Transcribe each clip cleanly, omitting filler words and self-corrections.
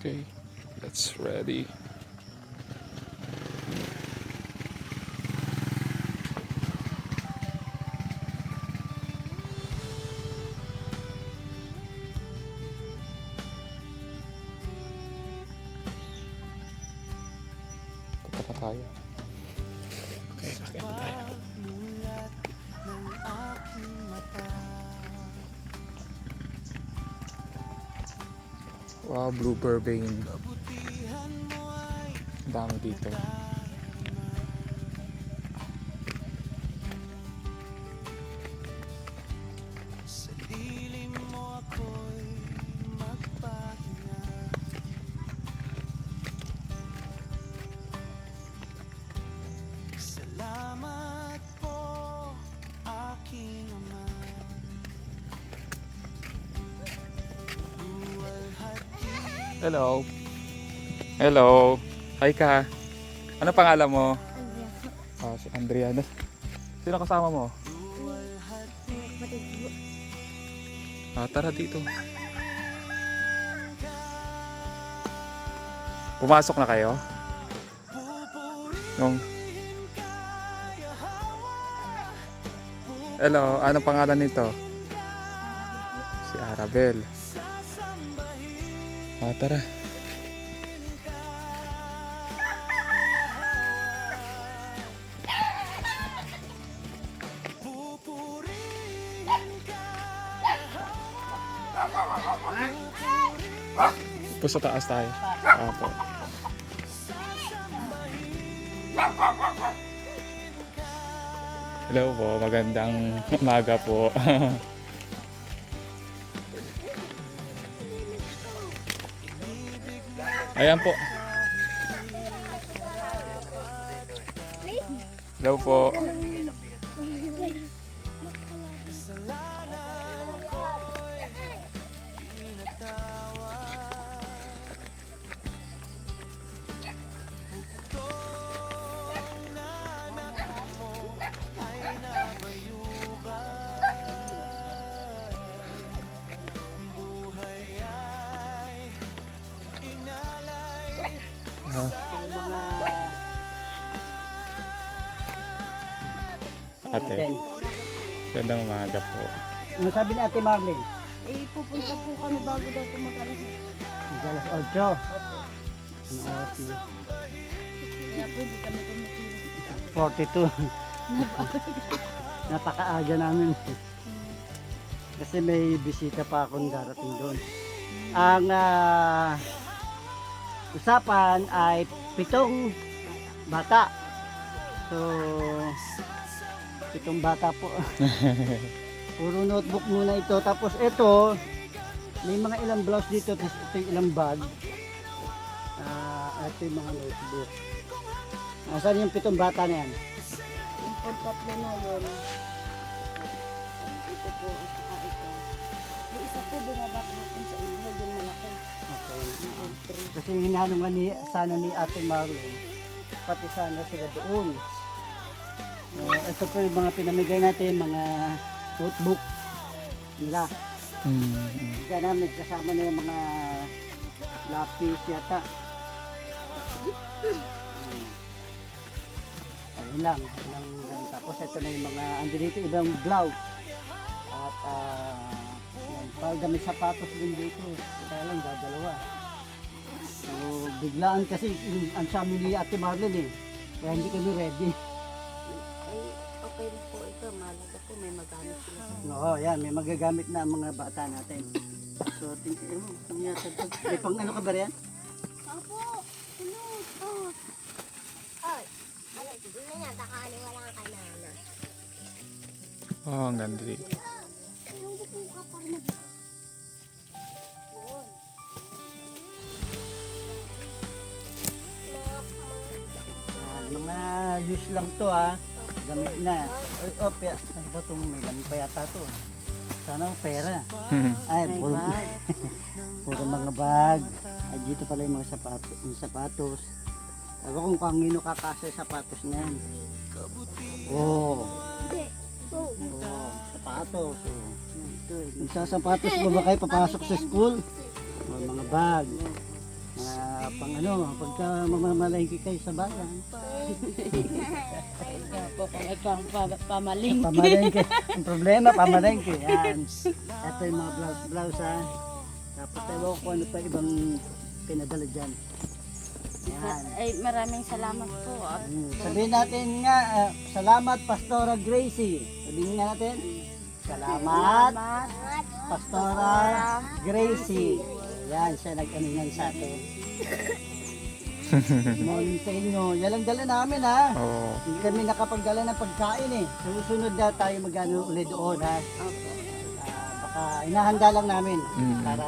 Okay, that's ready. Punta pa tayo. Okay, akit na tayo. Wow, blue vervain. Ang dami dito. Hello. Hello. Hi ka. Ano pangalan mo? Andrea. Oh, si Andrea. Sino kasama mo? Kapatid ko. Tara dito. Pumasok na kayo? Hello, anong pangalan nito? Si Arabel. Tara. Po sa taas tayo. Apo. Hello po, magandang umaga po. Ayan po. Hello po. Ate, gandang umaga po. Ano sabi ni Ate Marlene? Pupunta po kami bago daw tumagalas. Alas 8. Ano oras na? Kaya po, di kami tumatulog. 42. Napakaaga namin. Kasi may bisita pa akong darating doon. Ang usapan ay 7 bata. So, 7 bata po. Puro notebook muna ito. Tapos ito, may mga ilang blouse dito. Tapos ito yung ilang bag. Ito yung mga notebook. Saan yung 7 bata na yan? Yung pagkatlo na yun. Ito po, ito. Yung isa po bumabak natin sa ilog yung malaki. Okay. Kasi hinahanong nga sana ni Ate Marlene, pati sana sila doon. Ito po yung mga pinamigay natin, mga notebook nila. Kaya namin kasama na yung mga lapis yata. Ayun lang. Tapos ito na yung mga, ando dito ibang blouse. At palda may sapatos din dito. Kaya lang dadalawa. So biglaan kasi ang sabi ni Ate Marlene eh. Kaya hindi kami ready. Ay, okay na po ito. Malaga po, may magamit sila. Oo, yan. May magagamit na ang mga bata natin. So, tingnan mo. May pang ano ka ba rin? Opo, tulog. Oh. Ay, ano, hindi na niya. Takali wala ka na. Oh, ang ganda dito. Mga use lang to ha. Gamit na. Ano ba itong may lamig pa yata to? Sana pera. Ay, puro mga bag. Ay, dito pala yung mga sapatos. Ewan kung kanino kakasa yung sapatos na yan. Oo. Sapatos. Yung sa sapatos mo ba kayo papasok sa school? O, mga bag. Pang ano, pagka mamamalengke kayo sa bayan. Pamaling. Pamalengke. Ang problema, pamalengke. Yan. Ito yung mga blouse ha. Tapos ewan ko ano pa ibang pinadala dyan. Yan. Ay, maraming salamat po. Sabihin natin nga, salamat Pastora Gracie. Sabihin nga natin, salamat Pastora Gracie. Yan, siya nag-ano yan sa atin. Morning sa inyo. Yan lang dala namin ha. Oo. Hindi kami nakapagdala ng pagkain eh. Susunod na tayo mag-ano ulit doon ha. Baka inahanda lang namin para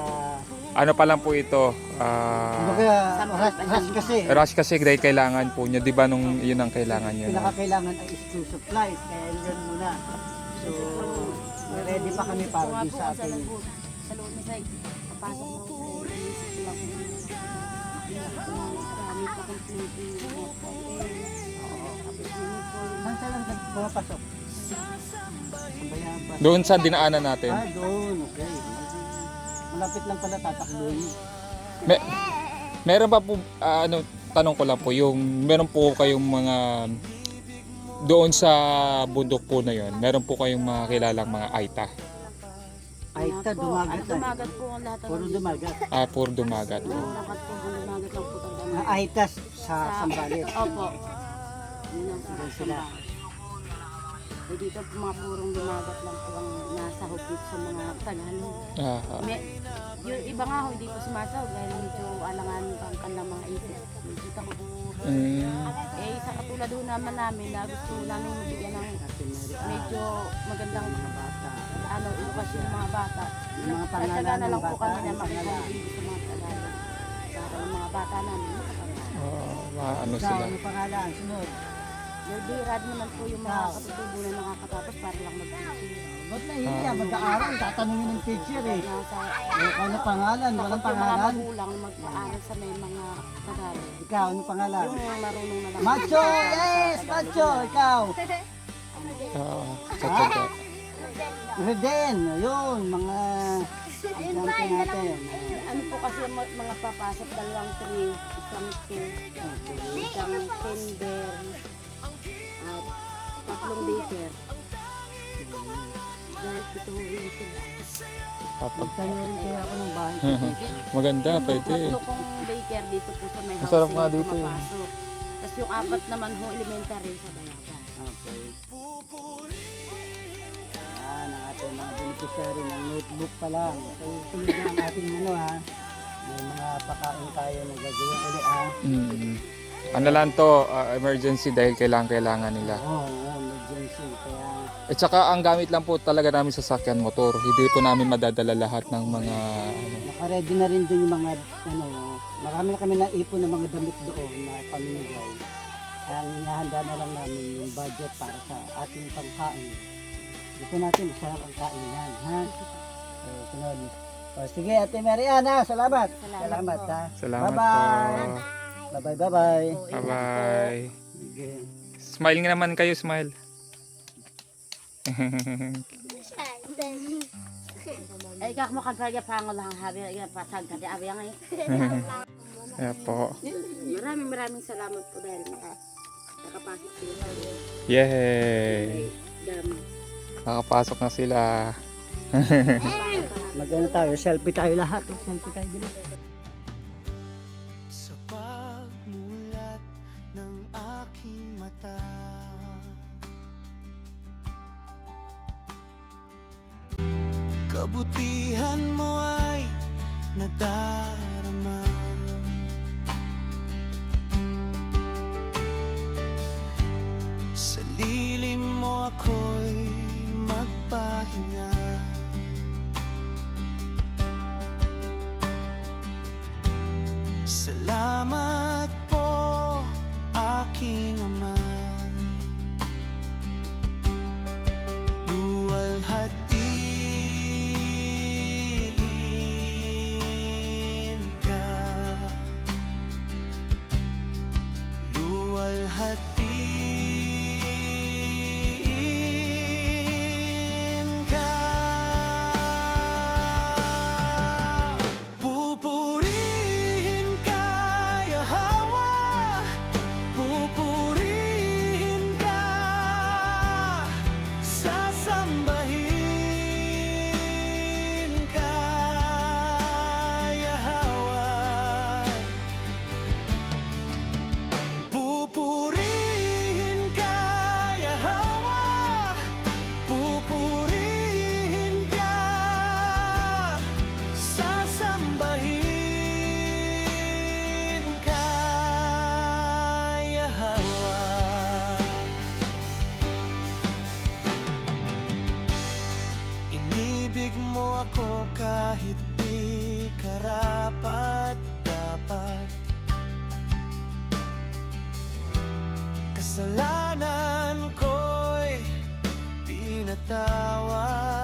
Ano pa lang po ito? kumbaga rush kasi. Rush kasi dahil kailangan po niya. Di ba nung yun ang kailangan niya? Pinakakailangan ay school supplies. Kaya yun muna. So, ready pa kami para dun sa ating Sa loob ni Sai, papasok mo ko. Inisip ko lang kung marami pa kong plinting. Saan saan lang pumapasok? Bayan ba? Doon sa dinaanan natin. Doon. Okay. Malapit lang pala tatakbuhin. Meron pa po, ano, tanong ko lang po, meron po kayong mga, doon sa bundok po na yon, meron po kayong mga kilalang mga Aita. Aita, dumagat na. Dumagat po ang lahat. Puro dumagat. Puro dumagat. Dumagat po, dumagat lang po talaga. Aitas sa Sambales. Opo. Yun ang Doon sila. Eh, dito po mga purong dumagat lang po ang nasa hubit sa mga Tagalog. Yung iba nga ho, hindi po sumasahod dahil medyo alangan ang kanilang mga isip. Medyo takot po. Eh, sa katulad ho naman namin na gusto namin mabigyan ng medyo magandang edukasyon ng mga bata. Yung mga pangalan Nagtsaga na ng lang po bata, kami na yung pangalan. makapag-ibig sa mga Tagalog. Para yung mga bata namin makapag-ibig. Ano Ikaw, sila? ano pangalan? Sunod. Nagdirad naman po yung mga katutubo na nakakatapos para lang mag-teaching. Ba't nahihiya? Mag-aaral. Tatanungin ng teacher eh. Nasa Ano pangalan? Walang takot yung mga pangalan. magulang na mag-aaral sa may mga Tagalog. Ikaw, ano pangalan? Yung marunong na lang. Macho! Yes! Macho! Ikaw! Sa Taga. Reden! Yun, mga example natin. Ano po kasi yung mga papasok dalawang 3, isang 2, isang kinder, at tatlong daycare. Dahil ito yung sila. Magtanyo rin kaya ako ng bahay. Maganda, pwede. Tatlo kong daycare dito po sa may house. Masarap nga dito eh. Pumapasok. Tapos yung 4 naman ho, elementary sa Bayagan. Okay. Yan, ang ating mga beneficiary ng notebook pa lang. So, tuloy na ang ating ano ha. May mga pakain tayo na gagawin ulit ha. Ano lang to, emergency dahil kailangan nila. Oo, emergency. Kaya, At saka ang gamit lang po talaga namin sa sasakyan motor. Hindi po namin madadala lahat ng mga nakaready na rin doon yung mga, ano, marami na kami naipon ng mga damit doon na pamimigay. Ang hinahanda na lang namin yung budget para sa ating pangkain. Gusto natin, masarap ang kain yan, ha? So, sunod. O, sige, Ate Mariana, salamat. Salamat, ha? Salamat Bye-bye. po. Bye-bye, bye-bye. Bye-bye. Sige. Smile nga naman kayo, smile. Ay, kak mo kagaya pango lang hari, ay pasag kadi abi ang ay. Kaya po. Maraming salamat po dahil nakapasok sila. Yay! Dam. Nakapasok na sila. Mag-ano tayo, selfie tayo lahat. Selfie tayo dito. Sa pagmulat ng aking mata, kabutihan mo ay nadarama. Sa lilim mo ako'y magpahinga. Salamat po, aking ama. Luwalhatiin ka. Luwalhatiin ka. Pupurihin ka kasalanan ko'y pinatawad.